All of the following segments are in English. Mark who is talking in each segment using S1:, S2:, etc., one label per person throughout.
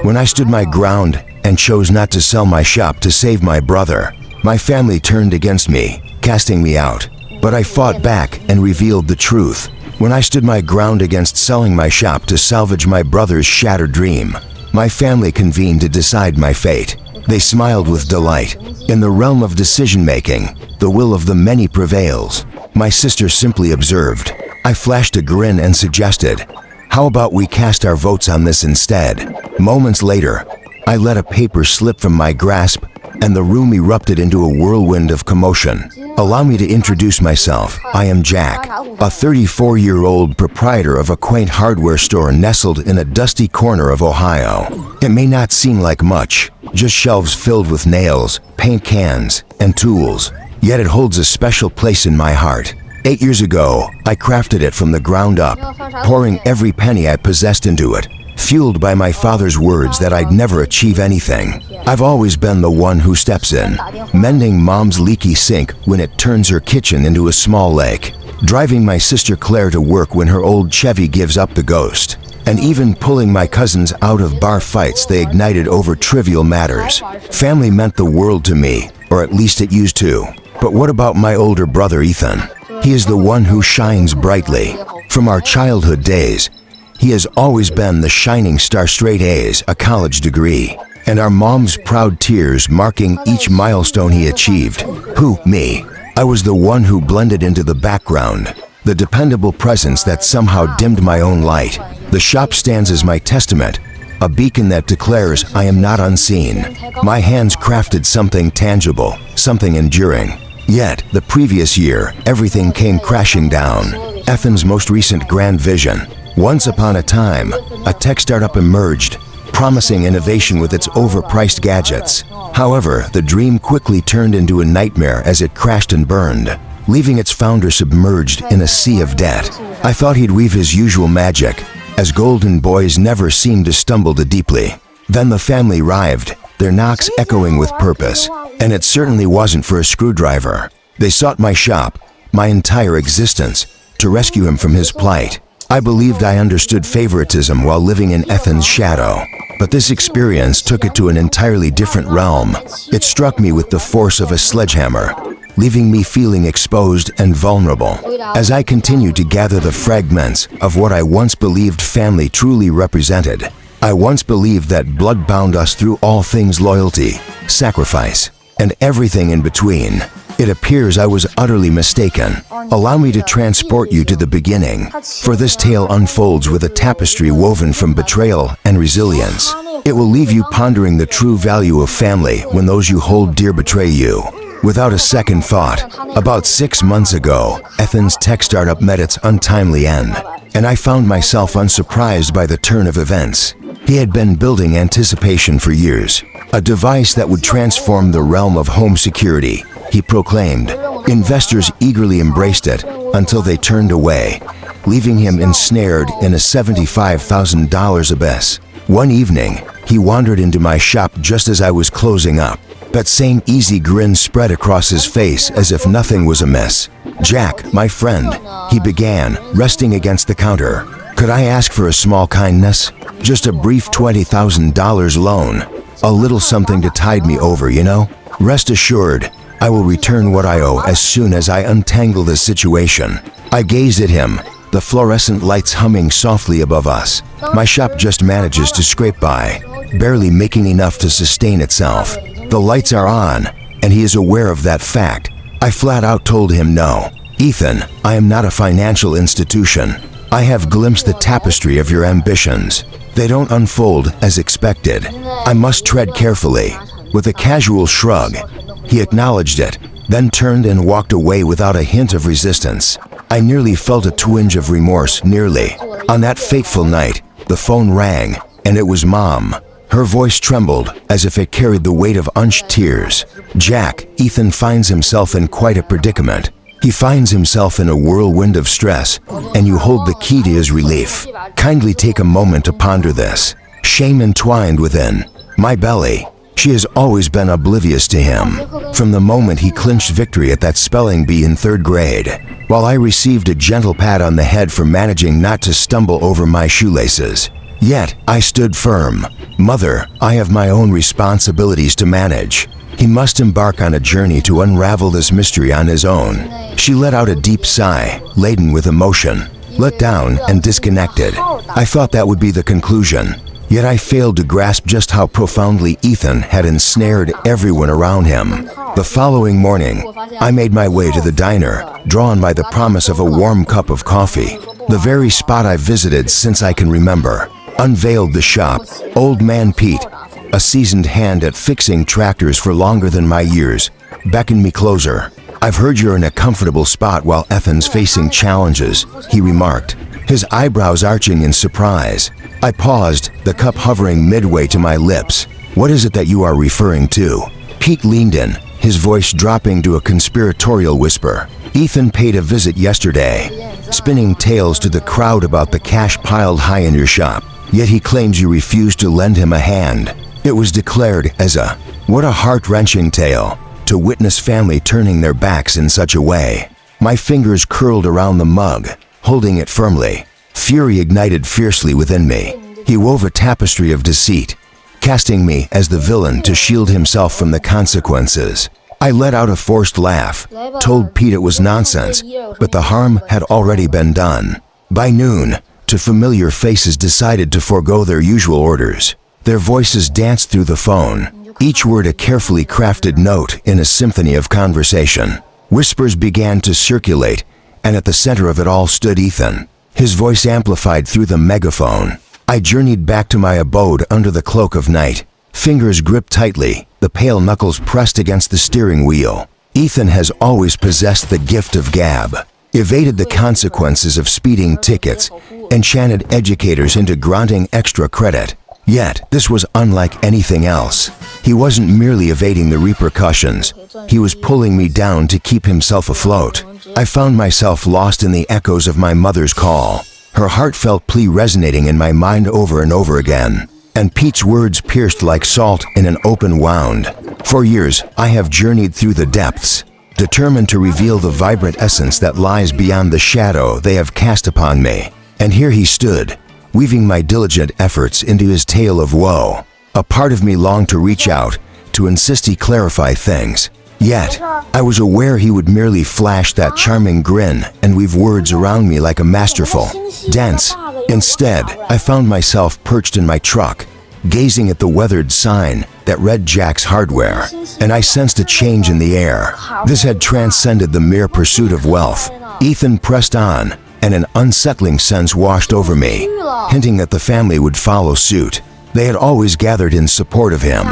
S1: When I stood my ground and chose not to sell my shop to save my brother, my family turned against me, casting me out. But I fought back and revealed the truth. When I stood my ground against selling my shop to salvage my brother's shattered dream, my family convened to decide my fate. They smiled with delight. In the realm of decision-making, the will of the many prevails. My sister simply observed. I flashed a grin and suggested, "How about we cast our votes on this instead?" Moments later, I let a paper slip from my grasp, and the room erupted into a whirlwind of commotion. Allow me to introduce myself. I am Jack, a 34-year-old proprietor of a quaint hardware store nestled in a dusty corner of Ohio. It may not seem like much, just shelves filled with nails, paint cans, and tools, yet it holds a special place in my heart. 8 years ago, I crafted it from the ground up, pouring every penny I possessed into it, fueled by my father's words that I'd never achieve anything. I've always been the one who steps in, mending mom's leaky sink when it turns her kitchen into a small lake, driving my sister Claire to work when her old Chevy gives up the ghost, and even pulling my cousins out of bar fights they ignited over trivial matters. Family meant the world to me, or at least it used to. But what about my older brother Ethan? He is the one who shines brightly. From our childhood days, he has always been the shining star, straight A's, a college degree, and our mom's proud tears marking each milestone he achieved. Who? Me. I was the one who blended into the background, the dependable presence that somehow dimmed my own light. The shop stands as my testament, a beacon that declares I am not unseen. My hands crafted something tangible, something enduring. Yet, the previous year, everything came crashing down. Ethan's most recent grand vision. Once upon a time, a tech startup emerged, promising innovation with its overpriced gadgets. However, the dream quickly turned into a nightmare as it crashed and burned, leaving its founder submerged in a sea of debt. I thought he'd weave his usual magic, as golden boys never seemed to stumble too deeply. Then the family arrived, their knocks echoing with purpose, and it certainly wasn't for a screwdriver. They sought my shop, my entire existence, to rescue him from his plight. I believed I understood favoritism while living in Ethan's shadow, but this experience took it to an entirely different realm. It struck me with the force of a sledgehammer, leaving me feeling exposed and vulnerable. As I continued to gather the fragments of what I once believed family truly represented, I once believed that blood bound us through all things loyalty, sacrifice, and everything in between. It appears I was utterly mistaken. Allow me to transport you to the beginning, for this tale unfolds with a tapestry woven from betrayal and resilience. It will leave you pondering the true value of family when those you hold dear betray you. Without a second thought, about 6 months ago, Ethan's tech startup met its untimely end, and I found myself unsurprised by the turn of events. He had been building anticipation for years, a device that would transform the realm of home security, he proclaimed. Investors eagerly embraced it until they turned away, leaving him ensnared in a $75,000 abyss. One evening, he wandered into my shop just as I was closing up. That same easy grin spread across his face as if nothing was amiss. "Jack, my friend," he began, resting against the counter. "Could I ask for a small kindness? Just a brief $20,000 loan. A little something to tide me over, you know? Rest assured, I will return what I owe as soon as I untangle this situation." I gazed at him, the fluorescent lights humming softly above us. My shop just manages to scrape by, barely making enough to sustain itself. The lights are on, and he is aware of that fact. I flat out told him no. "Ethan, I am not a financial institution. I have glimpsed the tapestry of your ambitions. They don't unfold as expected. I must tread carefully." With a casual shrug, he acknowledged it, then turned and walked away without a hint of resistance. I nearly felt a twinge of remorse, nearly. On that fateful night, the phone rang, and it was Mom. Her voice trembled as if it carried the weight of unshed tears. "Jack, Ethan finds himself in quite a predicament. He finds himself in a whirlwind of stress, and you hold the key to his relief. Kindly take a moment to ponder this. Shame entwined within my belly. She has always been oblivious to him, from the moment he clinched victory at that spelling bee in 3rd grade. While I received a gentle pat on the head for managing not to stumble over my shoelaces, Yet, I stood firm. Mother, I have my own responsibilities to manage. He must embark on a journey to unravel this mystery on his own. She let out a deep sigh, laden with emotion, let down and disconnected. I thought that would be the conclusion. Yet I failed to grasp just how profoundly Ethan had ensnared everyone around him. The following morning, I made my way to the diner, drawn by the promise of a warm cup of coffee. The very spot I've visited since I can remember. Unveiled the shop. Old Man Pete, a seasoned hand at fixing tractors for longer than my years, beckoned me closer. I've heard you're in a comfortable spot while Ethan's facing challenges, he remarked, his eyebrows arching in surprise. I paused, the cup hovering midway to my lips. What is it that you are referring to? Pete leaned in, his voice dropping to a conspiratorial whisper. Ethan paid a visit yesterday, spinning tales to the crowd about the cash piled high in your shop. Yet he claims you refused to lend him a hand. It was declared as a, what a heart-wrenching tale, to witness family turning their backs in such a way. My fingers curled around the mug, holding it firmly. Fury ignited fiercely within me. He wove a tapestry of deceit, casting me as the villain to shield himself from the consequences. I let out a forced laugh, told Pete it was nonsense, but the harm had already been done. By noon, two familiar faces decided to forego their usual orders. Their voices danced through the phone, each word a carefully crafted note in a symphony of conversation. Whispers began to circulate, and at the center of it all stood Ethan, his voice amplified through the megaphone. I journeyed back to my abode under the cloak of night, fingers gripped tightly, the pale knuckles pressed against the steering wheel. Ethan has always possessed the gift of gab, evaded the consequences of speeding tickets, enchanted educators into granting extra credit. Yet, this was unlike anything else. He wasn't merely evading the repercussions. He was pulling me down to keep himself afloat. I found myself lost in the echoes of my mother's call, her heartfelt plea resonating in my mind over and over again. And Pete's words pierced like salt in an open wound. For years, I have journeyed through the depths, determined to reveal the vibrant essence that lies beyond the shadow they have cast upon me. And here he stood, weaving my diligent efforts into his tale of woe. A part of me longed to reach out, to insist he clarify things. Yet, I was aware he would merely flash that charming grin and weave words around me like a masterful dance. Instead, I found myself perched in my truck, gazing at the weathered sign that read Jack's Hardware, and I sensed a change in the air. This had transcended the mere pursuit of wealth. Ethan pressed on, and an unsettling sense washed over me, hinting that the family would follow suit. They had always gathered in support of him,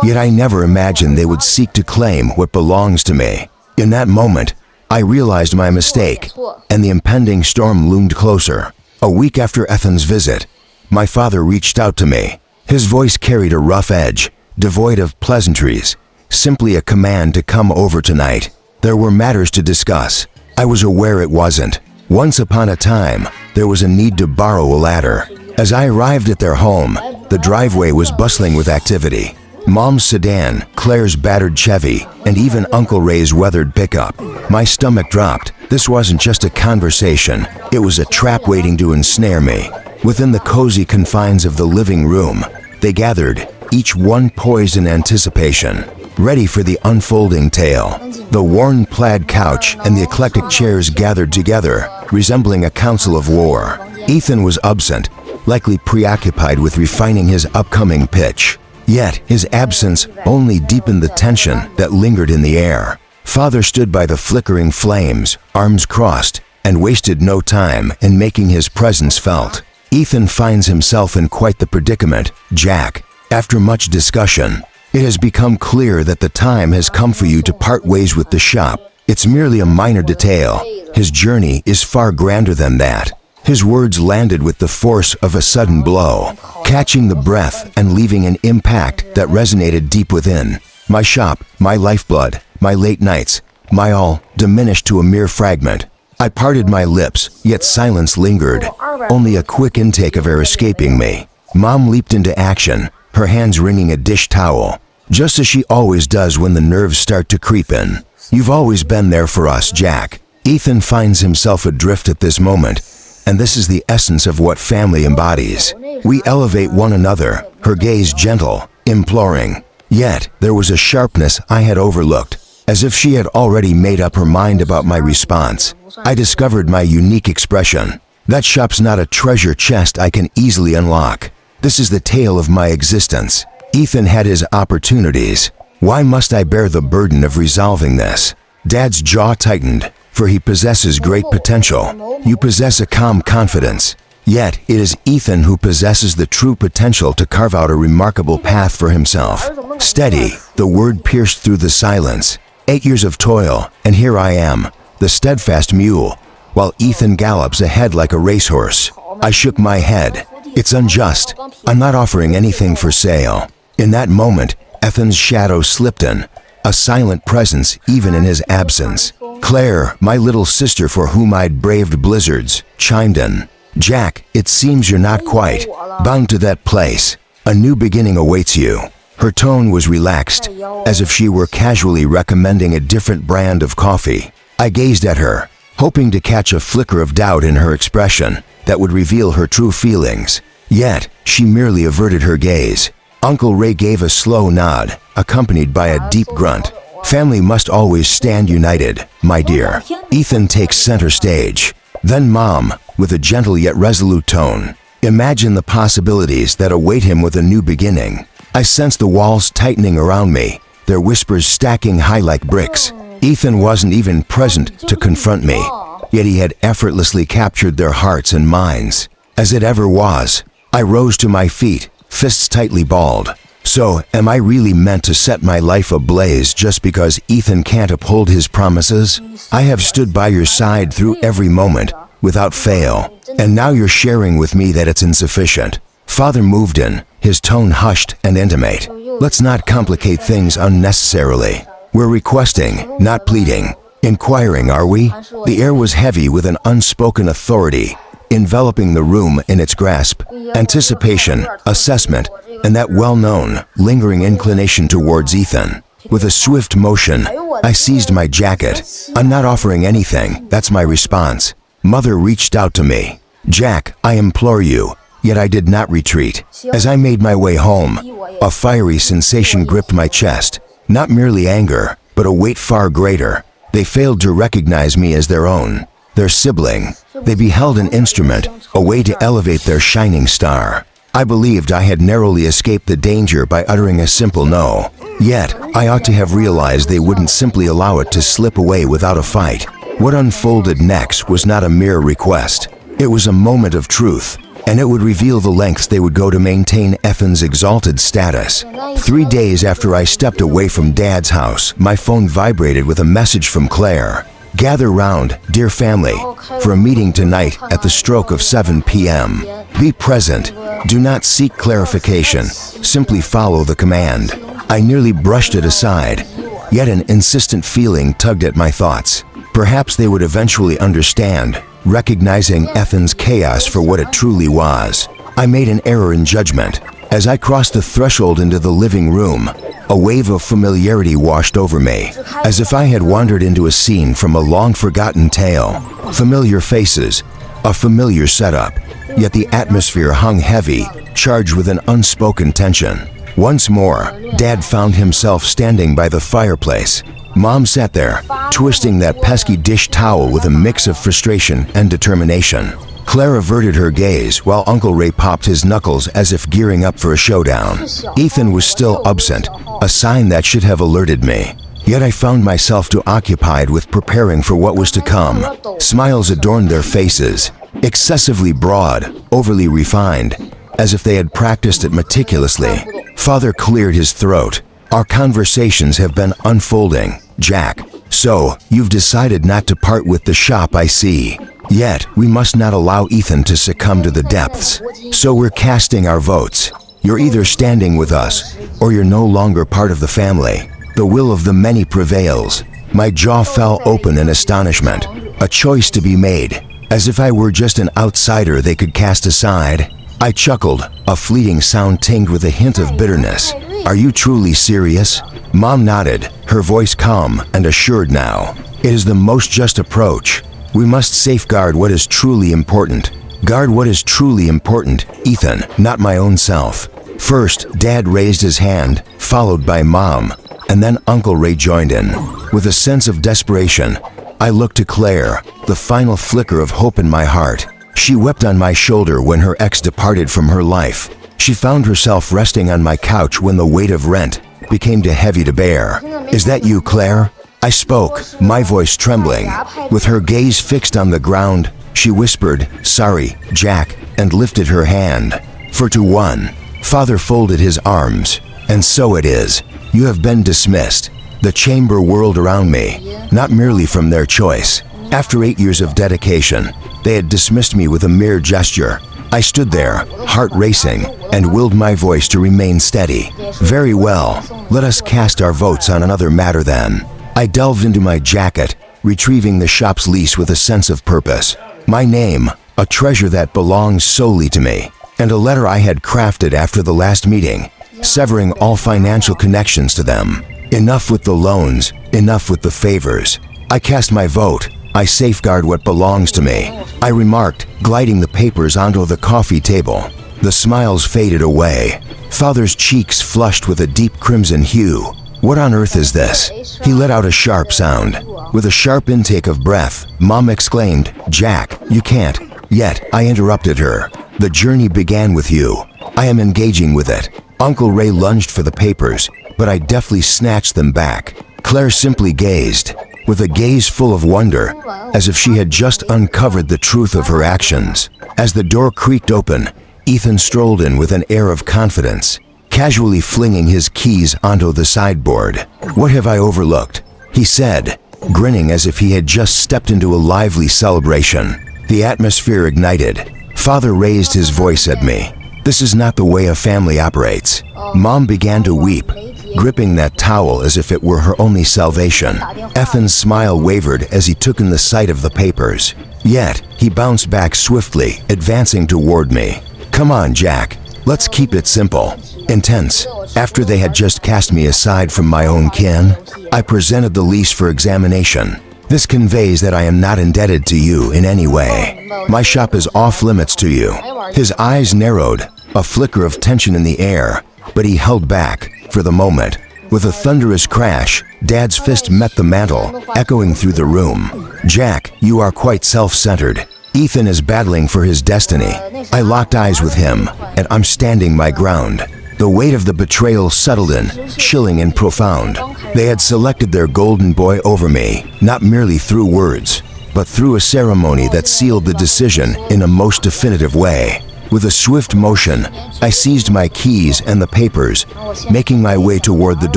S1: yet I never imagined they would seek to claim what belongs to me. In that moment, I realized my mistake, and the impending storm loomed closer. A week after Ethan's visit, my father reached out to me. His voice carried a rough edge, devoid of pleasantries, simply a command to come over tonight. There were matters to discuss. I was aware it wasn't. Once upon a time, there was a need to borrow a ladder. As I arrived at their home, the driveway was bustling with activity. Mom's sedan, Claire's battered Chevy, and even Uncle Ray's weathered pickup. My stomach dropped. This wasn't just a conversation. It was a trap waiting to ensnare me. Within the cozy confines of the living room, they gathered, each one poised in anticipation, ready for the unfolding tale. The worn plaid couch and the eclectic chairs gathered together, resembling a council of war. Ethan was absent, likely preoccupied with refining his upcoming pitch. Yet, his absence only deepened the tension that lingered in the air. Father stood by the flickering flames, arms crossed, and wasted no time in making his presence felt. Ethan finds himself in quite the predicament. Jack, after much discussion, it has become clear that the time has come for you to part ways with the shop. It's merely a minor detail. His journey is far grander than that. His words landed with the force of a sudden blow, catching the breath and leaving an impact that resonated deep within. My shop, my lifeblood, my late nights, my all diminished to a mere fragment. I parted my lips, yet silence lingered, only a quick intake of air escaping me. Mom leaped into action, her hands wringing a dish towel, just as she always does when the nerves start to creep in. You've always been there for us, Jack. Ethan finds himself adrift at this moment, And this is the essence of what family embodies. We elevate one another, her gaze gentle, imploring. Yet, there was a sharpness I had overlooked, as if she had already made up her mind about my response. I discovered my unique expression. That shop's not a treasure chest I can easily unlock. This is the tale of my existence. Ethan had his opportunities. Why must I bear the burden of resolving this? Dad's jaw tightened, for he possesses great potential. You possess a calm confidence. Yet, it is Ethan who possesses the true potential to carve out a remarkable path for himself. Steady, the word pierced through the silence. 8 years of toil, and here I am, the steadfast mule, while Ethan gallops ahead like a racehorse. I shook my head. It's unjust. I'm not offering anything for sale. In that moment, Ethan's shadow slipped in, a silent presence even in his absence. Claire, my little sister for whom I'd braved blizzards, chimed in. Jack, it seems you're not quite bound to that place. A new beginning awaits you. Her tone was relaxed, as if she were casually recommending a different brand of coffee. I gazed at her, hoping to catch a flicker of doubt in her expression that would reveal her true feelings. Yet, she merely averted her gaze. Uncle Ray gave a slow nod, accompanied by a deep grunt. Family must always stand united, my dear. Ethan takes center stage. Then Mom, with a gentle yet resolute tone. Imagine the possibilities that await him with a new beginning. I sensed the walls tightening around me, their whispers stacking high like bricks. Ethan wasn't even present to confront me, yet he had effortlessly captured their hearts and minds. As it ever was, I rose to my feet, fists tightly balled. So, am I really meant to set my life ablaze just because Ethan can't uphold his promises? I have stood by your side through every moment, without fail, and now you're sharing with me that it's insufficient. Father moved in, his tone hushed and intimate. Let's not complicate things unnecessarily. We're requesting, not pleading. Inquiring, are we? The air was heavy with an unspoken authority, enveloping the room in its grasp. Anticipation, assessment, and that well-known, lingering inclination towards Ethan. With a swift motion, I seized my jacket. I'm not offering anything, that's my response. Mother reached out to me. Jack, I implore you. Yet I did not retreat. As I made my way home, a fiery sensation gripped my chest. Not merely anger, but a weight far greater. They failed to recognize me as their own, their sibling. They beheld an instrument, a way to elevate their shining star. I believed I had narrowly escaped the danger by uttering a simple no. Yet, I ought to have realized they wouldn't simply allow it to slip away without a fight. What unfolded next was not a mere request. It was a moment of truth, and it would reveal the lengths they would go to maintain Ethan's exalted status. 3 days after I stepped away from Dad's house, my phone vibrated with a message from Claire. Gather round, dear family, for a meeting tonight at the stroke of 7 p.m. Be present. Do not seek clarification. Simply follow the command. I nearly brushed it aside, yet an insistent feeling tugged at my thoughts. Perhaps they would eventually understand, recognizing Ethan's chaos for what it truly was. I made an error in judgment. As I crossed the threshold into the living room, a wave of familiarity washed over me, as if I had wandered into a scene from a long-forgotten tale. Familiar faces, a familiar setup, yet the atmosphere hung heavy, charged with an unspoken tension. Once more, Dad found himself standing by the fireplace. Mom sat there, twisting that pesky dish towel with a mix of frustration and determination. Claire averted her gaze while Uncle Ray popped his knuckles as if gearing up for a showdown. Ethan was still absent, a sign that should have alerted me. Yet I found myself too occupied with preparing for what was to come. Smiles adorned their faces, excessively broad, overly refined, as if they had practiced it meticulously. Father cleared his throat. Our conversations have been unfolding, Jack. So, you've decided not to part with the shop, I see. Yet, we must not allow Ethan to succumb to the depths. So we're casting our votes. You're either standing with us, or you're no longer part of the family. The will of the many prevails. My jaw fell open in astonishment. A choice to be made, as if I were just an outsider they could cast aside. I chuckled, a fleeting sound tinged with a hint of bitterness. Are you truly serious? Mom nodded, her voice calm and assured now. It is the most just approach. We must safeguard what is truly important. Guard what is truly important, Ethan, not my own self. First, Dad raised his hand, followed by Mom, and then Uncle Ray joined in. With a sense of desperation, I looked to Claire, the final flicker of hope in my heart. She wept on my shoulder when her ex departed from her life. She found herself resting on my couch when the weight of rent became too heavy to bear. Is that you, Claire? I spoke, my voice trembling. With her gaze fixed on the ground, she whispered, "Sorry, Jack," and lifted her hand. 4-1. Father folded his arms. And so it is. You have been dismissed. The chamber whirled around me, not merely from their choice. After 8 years of dedication, they had dismissed me with a mere gesture. I stood there, heart racing, and willed my voice to remain steady. Very well, let us cast our votes on another matter then. I delved into my jacket, retrieving the shop's lease with a sense of purpose. My name, a treasure that belongs solely to me, and a letter I had crafted after the last meeting, severing all financial connections to them. Enough with the loans, enough with the favors. I cast my vote. I safeguard what belongs to me, I remarked, gliding the papers onto the coffee table. The smiles faded away. Father's cheeks flushed with a deep crimson hue. What on earth is this? He let out a sharp sound. With a sharp intake of breath, Mom exclaimed, "Jack, you can't." Yet, I interrupted her. The journey began with you. I am engaging with it. Uncle Ray lunged for the papers, but I deftly snatched them back. Claire simply gazed, with a gaze full of wonder, as if she had just uncovered the truth of her actions. As the door creaked open, Ethan strolled in with an air of confidence, casually flinging his keys onto the sideboard. "What have I overlooked?" he said, grinning as if he had just stepped into a lively celebration. The atmosphere ignited. Father raised his voice at me. "This is not the way a family operates." Mom began to weep, gripping that towel as if it were her only salvation. Ethan's smile wavered as he took in the sight of the papers. Yet, he bounced back swiftly, advancing toward me. "Come on, Jack. Let's keep it simple." Intense. After they had just cast me aside from my own kin, I presented the lease for examination. "This conveys that I am not indebted to you in any way. My shop is off limits to you." His eyes narrowed, a flicker of tension in the air, but he held back, for the moment. With a thunderous crash, Dad's fist met the mantel, echoing through the room. "Jack, you are quite self-centered. Ethan is battling for his destiny." I locked eyes with him, and I'm standing my ground. The weight of the betrayal settled in, chilling and profound. They had selected their golden boy over me, not merely through words, but through a ceremony that sealed the decision in a most definitive way. With a swift motion, I seized my keys and the papers, making my way toward the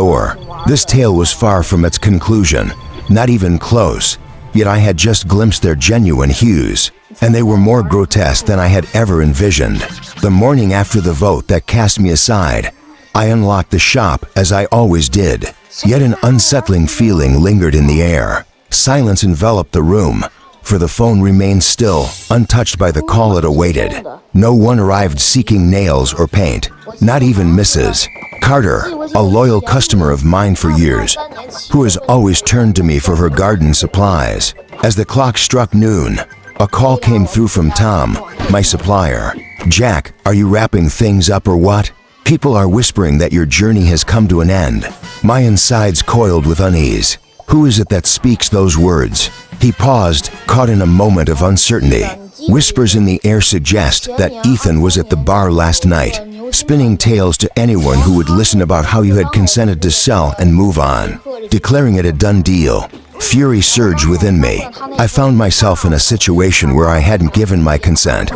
S1: door. This tale was far from its conclusion, not even close, yet I had just glimpsed their genuine hues, and they were more grotesque than I had ever envisioned. The morning after the vote that cast me aside, I unlocked the shop as I always did, yet an unsettling feeling lingered in the air. Silence enveloped the room, for the phone remained still, untouched by the call it awaited. No one arrived seeking nails or paint, not even Mrs. Carter, a loyal customer of mine for years, who has always turned to me for her garden supplies. As the clock struck noon, a call came through from Tom, my supplier. "Jack, are you wrapping things up or what? People are whispering that your journey has come to an end." My insides coiled with unease. Who is it that speaks those words? He paused, caught in a moment of uncertainty. Whispers in the air suggest that Ethan was at the bar last night, spinning tales to anyone who would listen about how you had consented to sell and move on, declaring it a done deal. Fury surged within me. I found myself in a situation where I hadn't given my consent,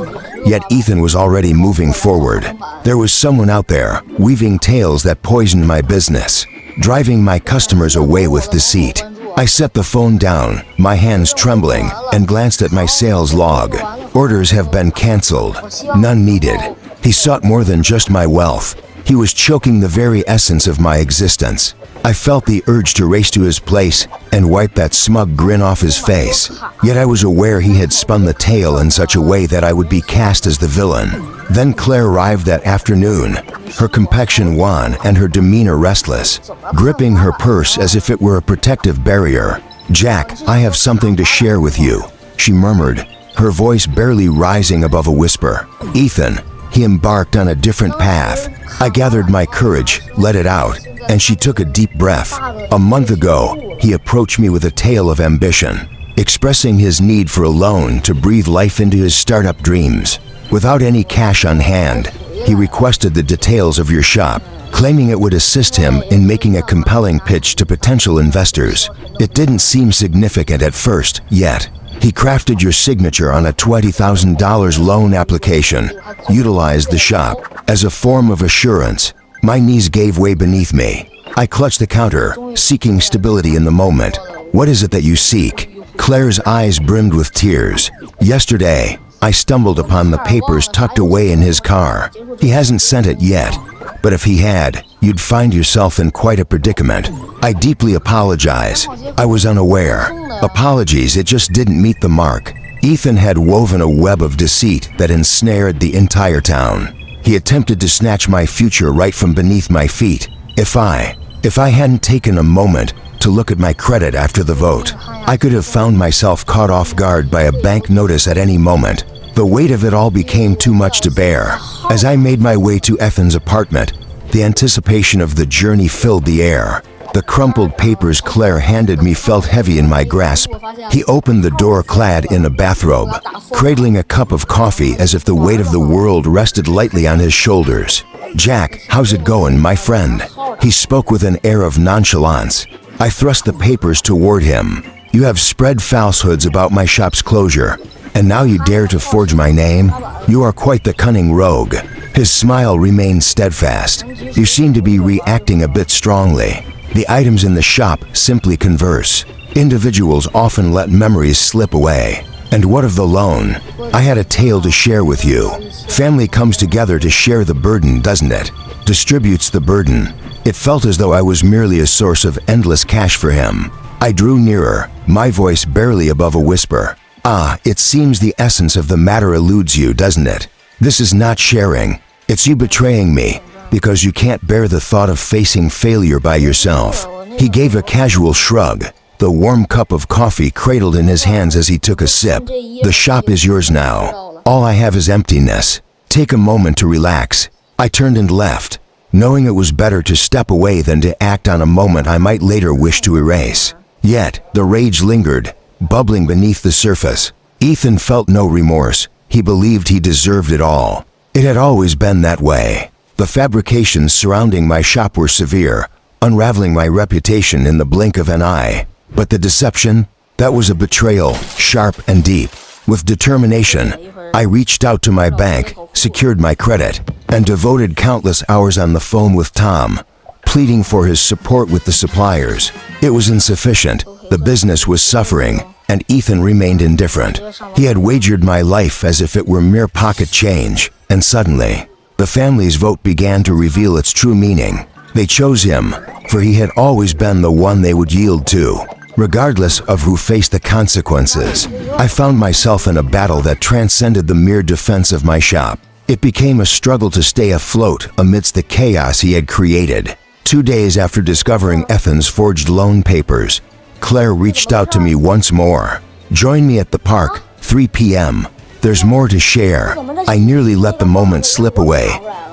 S1: yet Ethan was already moving forward. There was someone out there, weaving tales that poisoned my business, driving my customers away with deceit. I set the phone down, my hands trembling, and glanced at my sales log. Orders have been canceled. None needed. He sought more than just my wealth. He was choking the very essence of my existence. I felt the urge to race to his place and wipe that smug grin off his face. Yet I was aware he had spun the tale in such a way that I would be cast as the villain. Then Claire arrived that afternoon, her complexion wan and her demeanor restless, gripping her purse as if it were a protective barrier. "Jack, I have something to share with you," she murmured, her voice barely rising above a whisper. Ethan, he embarked on a different path. I gathered my courage, let it out, and she took a deep breath. A month ago, he approached me with a tale of ambition, expressing his need for a loan to breathe life into his startup dreams. Without any cash on hand, he requested the details of your shop, claiming it would assist him in making a compelling pitch to potential investors. It didn't seem significant at first, yet he crafted your signature on a $20,000 loan application, utilized the shop as a form of assurance. My knees gave way beneath me. I clutched the counter, seeking stability in the moment. What is it that you seek? Claire's eyes brimmed with tears. Yesterday, I stumbled upon the papers tucked away in his car. He hasn't sent it yet, but if he had, you'd find yourself in quite a predicament. I deeply apologize. I was unaware. Apologies, it just didn't meet the mark. Ethan had woven a web of deceit that ensnared the entire town. He attempted to snatch my future right from beneath my feet. If I hadn't taken a moment to look at my credit after the vote, I could have found myself caught off guard by a bank notice at any moment. The weight of it all became too much to bear. As I made my way to Ethan's apartment, the anticipation of the journey filled the air. The crumpled papers Claire handed me felt heavy in my grasp. He opened the door clad in a bathrobe, cradling a cup of coffee as if the weight of the world rested lightly on his shoulders. "Jack, how's it going, my friend?" He spoke with an air of nonchalance. I thrust the papers toward him. "You have spread falsehoods about my shop's closure, and now you dare to forge my name? You are quite the cunning rogue." His smile remained steadfast. "You seem to be reacting a bit strongly. The items in the shop simply converse. Individuals often let memories slip away. And what of the loan? I had a tale to share with you. Family comes together to share the burden, doesn't it? Distributes the burden." It felt as though I was merely a source of endless cash for him. I drew nearer, my voice barely above a whisper. "Ah, it seems the essence of the matter eludes you, doesn't it? This is not sharing. It's you betraying me, because you can't bear the thought of facing failure by yourself." He gave a casual shrug, the warm cup of coffee cradled in his hands as he took a sip. "The shop is yours now. All I have is emptiness. Take a moment to relax." I turned and left, knowing it was better to step away than to act on a moment I might later wish to erase. Yet, the rage lingered, bubbling beneath the surface. Ethan felt no remorse. He believed he deserved it all. It had always been that way. The fabrications surrounding my shop were severe, unraveling my reputation in the blink of an eye. But the deception, that was a betrayal, sharp and deep. With determination, I reached out to my bank, secured my credit, and devoted countless hours on the phone with Tom, pleading for his support with the suppliers. It was insufficient. The business was suffering, and Ethan remained indifferent. He had wagered my life as if it were mere pocket change, and suddenly, the family's vote began to reveal its true meaning. They chose him, for he had always been the one they would yield to, regardless of who faced the consequences. I found myself in a battle that transcended the mere defense of my shop. It became a struggle to stay afloat amidst the chaos he had created. 2 days after discovering Ethan's forged loan papers, Claire reached out to me once more. "Join me at the park, 3 p.m. There's more to share." I nearly let the moment slip away,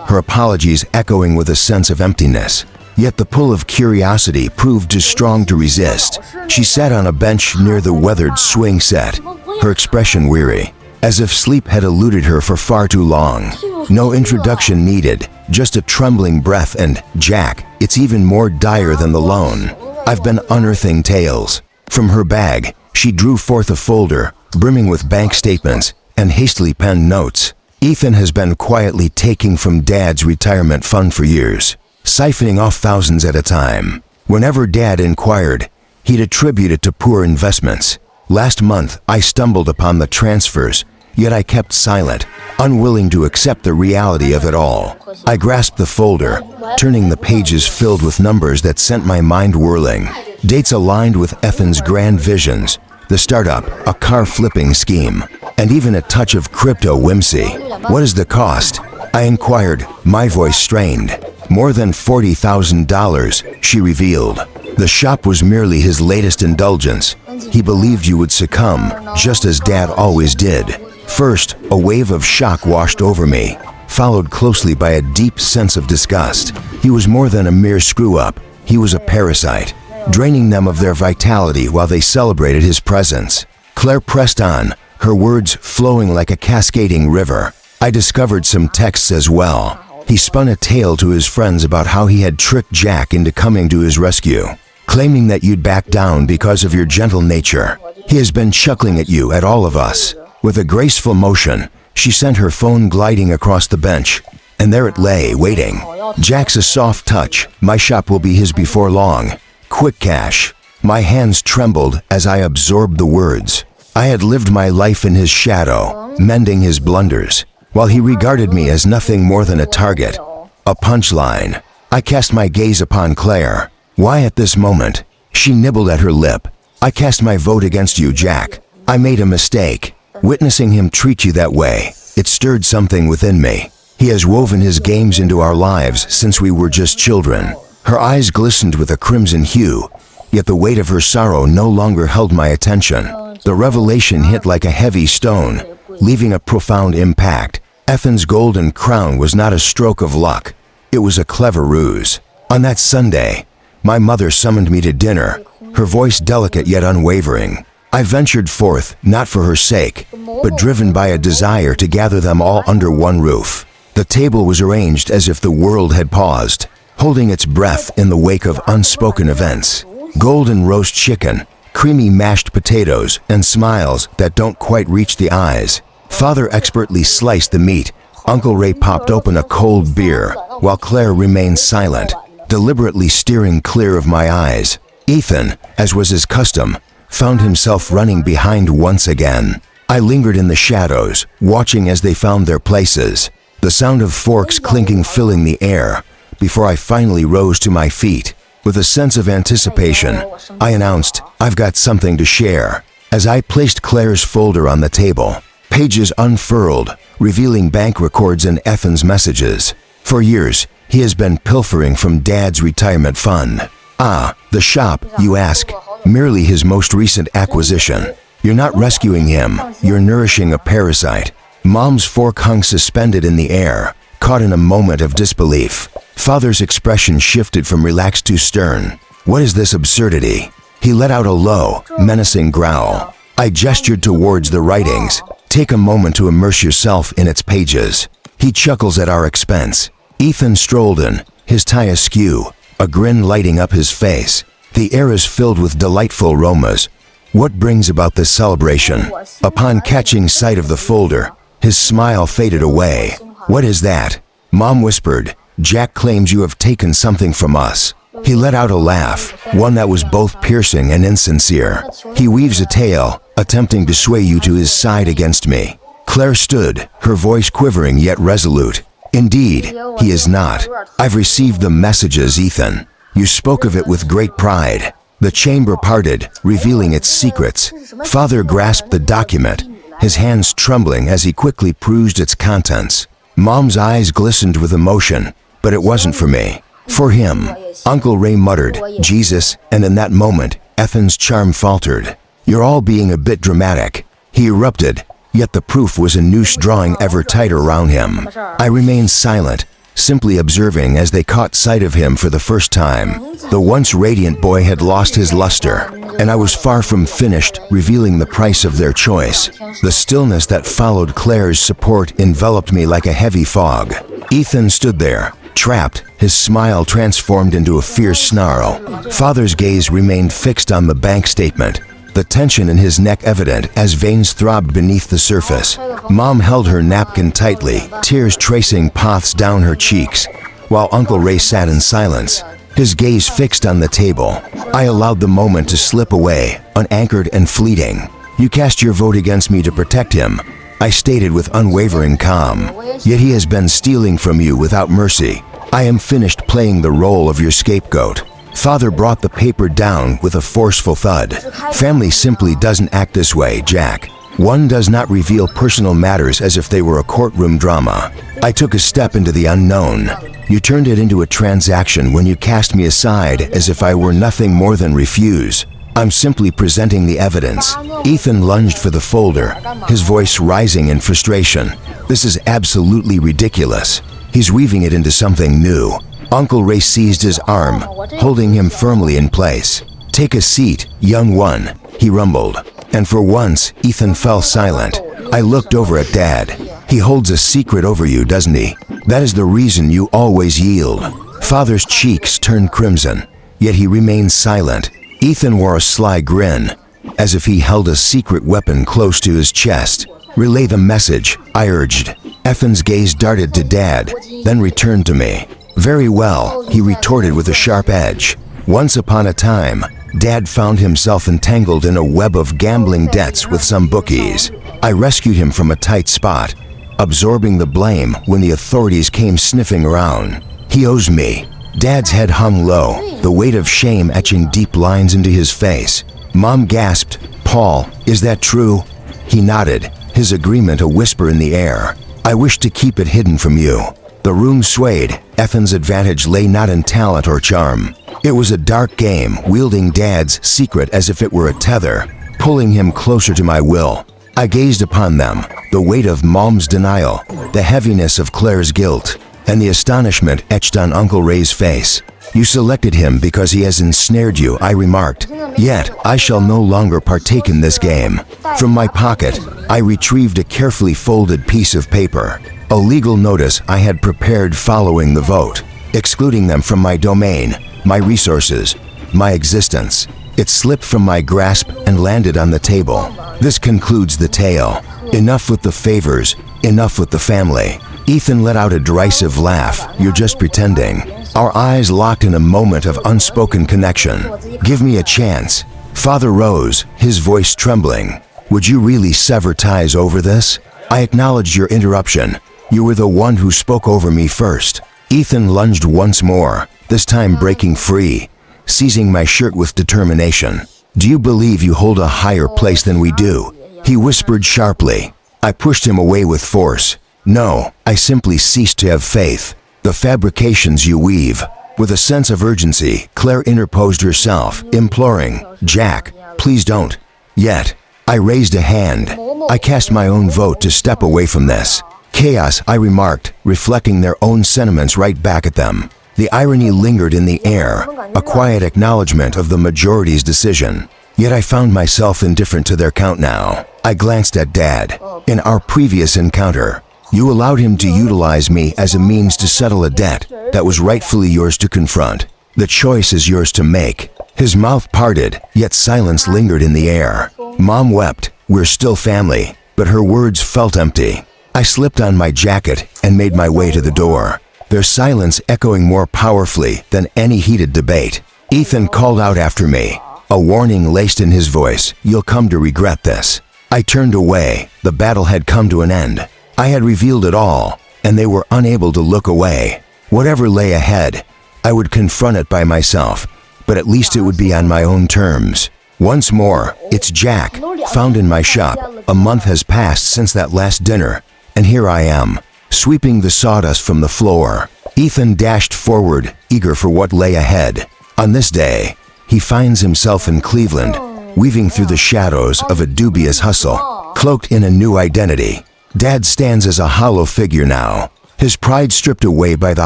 S1: her apologies echoing with a sense of emptiness. Yet the pull of curiosity proved too strong to resist. She sat on a bench near the weathered swing set, her expression weary, as if sleep had eluded her for far too long. No introduction needed, just a trembling breath and, "Jack, it's even more dire than the loan. I've been unearthing tales." From her bag, she drew forth a folder, brimming with bank statements and hastily penned notes. Ethan has been quietly taking from Dad's retirement fund for years, siphoning off thousands at a time. Whenever Dad inquired, he'd attribute it to poor investments. Last month, I stumbled upon the transfers, yet I kept silent, unwilling to accept the reality of it all. I grasped the folder, turning the pages filled with numbers that sent my mind whirling. Dates aligned with Ethan's grand visions, the startup, a car flipping scheme, and even a touch of crypto whimsy. "What is the cost?" I inquired, my voice strained. "More than $40,000, she revealed. The shop was merely his latest indulgence. He believed you would succumb, just as Dad always did. First, a wave of shock washed over me, followed closely by a deep sense of disgust. He was more than a mere screw-up. He was a parasite, draining them of their vitality while they celebrated his presence. Claire pressed on, her words flowing like a cascading river. I discovered some texts as well. He spun a tale to his friends about how he had tricked Jack into coming to his rescue, claiming that you'd back down because of your gentle nature. He has been chuckling at you, at all of us. With a graceful motion, she sent her phone gliding across the bench, and there it lay, waiting. Jack's a soft touch. My shop will be his before long. Quick cash. My hands trembled as I absorbed the words. I had lived my life in his shadow, mending his blunders, while he regarded me as nothing more than a target, a punchline. I cast my gaze upon Claire. Why at this moment? She nibbled at her lip. I cast my vote against you, Jack. I made a mistake. Witnessing him treat you that way, it stirred something within me. He has woven his games into our lives since we were just children. Her eyes glistened with a crimson hue, yet the weight of her sorrow no longer held my attention. The revelation hit like a heavy stone, leaving a profound impact. Ethan's golden crown was not a stroke of luck. It was a clever ruse. On that Sunday, my mother summoned me to dinner, her voice delicate yet unwavering. I ventured forth, not for her sake, but driven by a desire to gather them all under one roof. The table was arranged as if the world had paused, holding its breath in the wake of unspoken events. Golden roast chicken, creamy mashed potatoes, and smiles that don't quite reach the eyes. Father expertly sliced the meat. Uncle Ray popped open a cold beer, while Claire remained silent, deliberately steering clear of my eyes. Ethan, as was his custom, found himself running behind once again. I lingered in the shadows, watching as they found their places, the sound of forks clinking filling the air, before I finally rose to my feet. With a sense of anticipation, I announced, "I've got something to share." As I placed Claire's folder on the table, pages unfurled, revealing bank records and Ethan's messages. For years, he has been pilfering from Dad's retirement fund. Ah, the shop, you ask, merely his most recent acquisition. You're not rescuing him, you're nourishing a parasite. Mom's fork hung suspended in the air, caught in a moment of disbelief. Father's expression shifted from relaxed to stern. What is this absurdity? He let out a low, menacing growl. I gestured towards the writings. Take a moment to immerse yourself in its pages. He chuckles at our expense. Ethan strolled in, his tie askew, a grin lighting up his face. The air is filled with delightful aromas. What brings about this celebration? Upon catching sight of the folder, his smile faded away. What is that? Mom whispered. Jack claims you have taken something from us. He let out a laugh, one that was both piercing and insincere. He weaves a tale, attempting to sway you to his side against me. Claire stood, her voice quivering yet resolute. Indeed, he is not. I've received the messages, Ethan. You spoke of it with great pride. The chamber parted, revealing its secrets. Father grasped the document, his hands trembling as he quickly perused its contents. Mom's eyes glistened with emotion, but it wasn't for me. For him. Uncle Ray muttered, Jesus, and in that moment, Ethan's charm faltered. You're all being a bit dramatic. He erupted, yet the proof was a noose drawing ever tighter around him. I remained silent, simply observing as they caught sight of him for the first time. The once radiant boy had lost his luster, and I was far from finished, revealing the price of their choice. The stillness that followed Claire's support enveloped me like a heavy fog. Ethan stood there, trapped, his smile transformed into a fierce snarl. Father's gaze remained fixed on the bank statement, the tension in his neck evident as veins throbbed beneath the surface. Mom held her napkin tightly, tears tracing paths down her cheeks, while Uncle Ray sat in silence, his gaze fixed on the table. I allowed the moment to slip away, unanchored and fleeting. You cast your vote against me to protect him, I stated with unwavering calm. Yet he has been stealing from you without mercy. I am finished playing the role of your scapegoat. Father brought the paper down with a forceful thud. Family simply doesn't act this way, Jack. One does not reveal personal matters as if they were a courtroom drama. I took a step into the unknown. You turned it into a transaction when you cast me aside as if I were nothing more than refuse. I'm simply presenting the evidence. Ethan lunged for the folder, his voice rising in frustration. This is absolutely ridiculous. He's weaving it into something new. Uncle Ray seized his arm, holding him firmly in place. Take a seat, young one, he rumbled. And for once, Ethan fell silent. I looked over at Dad. He holds a secret over you, doesn't he? That is the reason you always yield. Father's cheeks turned crimson, yet he remained silent. Ethan wore a sly grin, as if he held a secret weapon close to his chest. Relay the message, I urged. Ethan's gaze darted to Dad, then returned to me. Very well, he retorted with a sharp edge. Once upon a time, Dad found himself entangled in a web of gambling debts with some bookies. I rescued him from a tight spot, absorbing the blame when the authorities came sniffing around. He owes me. Dad's head hung low, the weight of shame etching deep lines into his face. Mom gasped, Paul, is that true? He nodded, his agreement a whisper in the air. I wish to keep it hidden from you. The room swayed. Ethan's advantage lay not in talent or charm. It was a dark game, wielding Dad's secret as if it were a tether, pulling him closer to my will. I gazed upon them, the weight of Mom's denial, the heaviness of Claire's guilt, and the astonishment etched on Uncle Ray's face. You selected him because he has ensnared you, I remarked. Yet, I shall no longer partake in this game. From my pocket, I retrieved a carefully folded piece of paper, a legal notice I had prepared following the vote, excluding them from my domain, my resources, my existence. It slipped from my grasp and landed on the table. This concludes the tale. Enough with the favors, enough with the family. Ethan let out a derisive laugh. You're just pretending. Our eyes locked in a moment of unspoken connection. Give me a chance. Father rose, his voice trembling. Would you really sever ties over this? I acknowledged your interruption. You were the one who spoke over me first. Ethan lunged once more, this time breaking free, seizing my shirt with determination. Do you believe you hold a higher place than we do? He whispered sharply. I pushed him away with force. No, I simply ceased to have faith. The fabrications you weave. With a sense of urgency, Claire interposed herself, imploring, Jack, please don't. Yet, I raised a hand. I cast my own vote to step away from this. Chaos, I remarked, reflecting their own sentiments right back at them. The irony lingered in the air, a quiet acknowledgement of the majority's decision. Yet I found myself indifferent to their count now. I glanced at Dad. In our previous encounter, you allowed him to utilize me as a means to settle a debt that was rightfully yours to confront. The choice is yours to make. His mouth parted, yet silence lingered in the air. Mom wept. We're still family, but her words felt empty. I slipped on my jacket and made my way to the door, their silence echoing more powerfully than any heated debate. Ethan called out after me, a warning laced in his voice, you'll come to regret this. I turned away. The battle had come to an end. I had revealed it all, and they were unable to look away. Whatever lay ahead, I would confront it by myself, but at least it would be on my own terms. Once more, it's Jack, found in my shop. A month has passed since that last dinner, and here I am, sweeping the sawdust from the floor. Ethan dashed forward, eager for what lay ahead. On this day, he finds himself in Cleveland, weaving through the shadows of a dubious hustle, cloaked in a new identity. Dad stands as a hollow figure now, his pride stripped away by the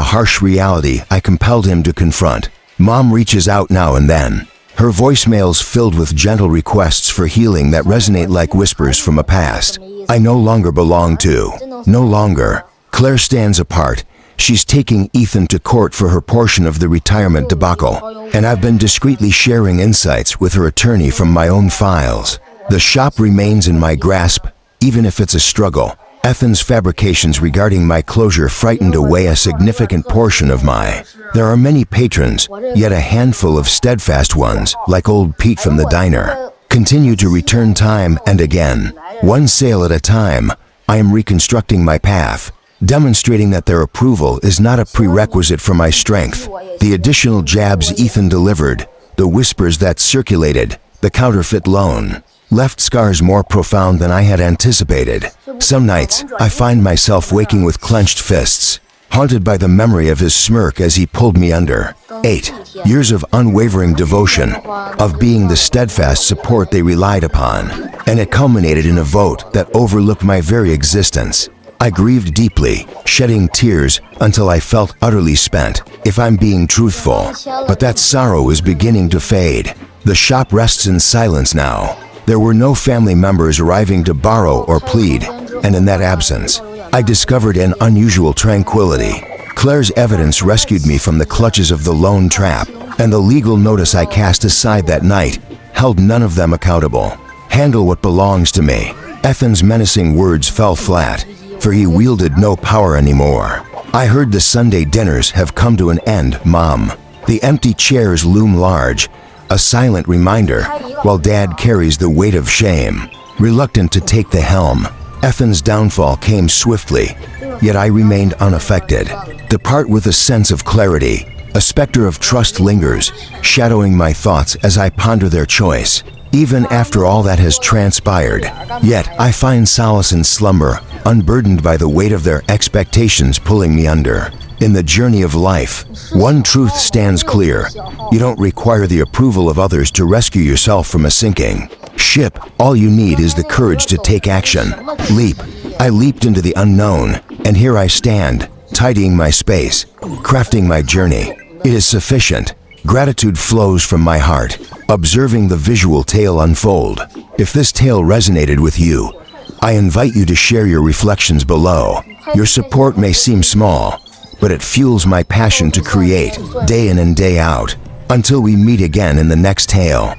S1: harsh reality I compelled him to confront. Mom reaches out now and then, her voicemails filled with gentle requests for healing that resonate like whispers from a past I no longer belong to. No longer. Claire stands apart. She's taking Ethan to court for her portion of the retirement debacle, and I've been discreetly sharing insights with her attorney from my own files. The shop remains in my grasp, even if it's a struggle. Ethan's fabrications regarding my closure frightened away a significant portion of my. There are many patrons, yet a handful of steadfast ones, like old Pete from the diner, continue to return time and again. One sale at a time, I am reconstructing my path, demonstrating that their approval is not a prerequisite for my strength. The additional jabs Ethan delivered, the whispers that circulated, the counterfeit loan, left scars more profound than I had anticipated. Some nights, I find myself waking with clenched fists, haunted by the memory of his smirk as he pulled me under. 8 years of unwavering devotion, of being the steadfast support they relied upon, and it culminated in a vote that overlooked my very existence. I grieved deeply, shedding tears until I felt utterly spent, if I'm being truthful. But that sorrow is beginning to fade. The shop rests in silence now. There were no family members arriving to borrow or plead, and in that absence, I discovered an unusual tranquility. Claire's evidence rescued me from the clutches of the lone trap, and the legal notice I cast aside that night held none of them accountable. Handle what belongs to me. Ethan's menacing words fell flat, for he wielded no power anymore. I heard the Sunday dinners have come to an end, Mom. The empty chairs loom large, a silent reminder, while Dad carries the weight of shame, reluctant to take the helm. Ethan's downfall came swiftly, yet I remained unaffected. Depart with a sense of clarity. A specter of trust lingers, shadowing my thoughts as I ponder their choice. Even after all that has transpired, yet I find solace in slumber, unburdened by the weight of their expectations pulling me under. In the journey of life, one truth stands clear. You don't require the approval of others to rescue yourself from a sinking ship. All you need is the courage to take action. Leap. I leaped into the unknown, and here I stand, tidying my space, crafting my journey. It is sufficient. Gratitude flows from my heart, observing the visual tale unfold. If this tale resonated with you, I invite you to share your reflections below. Your support may seem small, but it fuels my passion to create, day in and day out. Until we meet again in the next tale.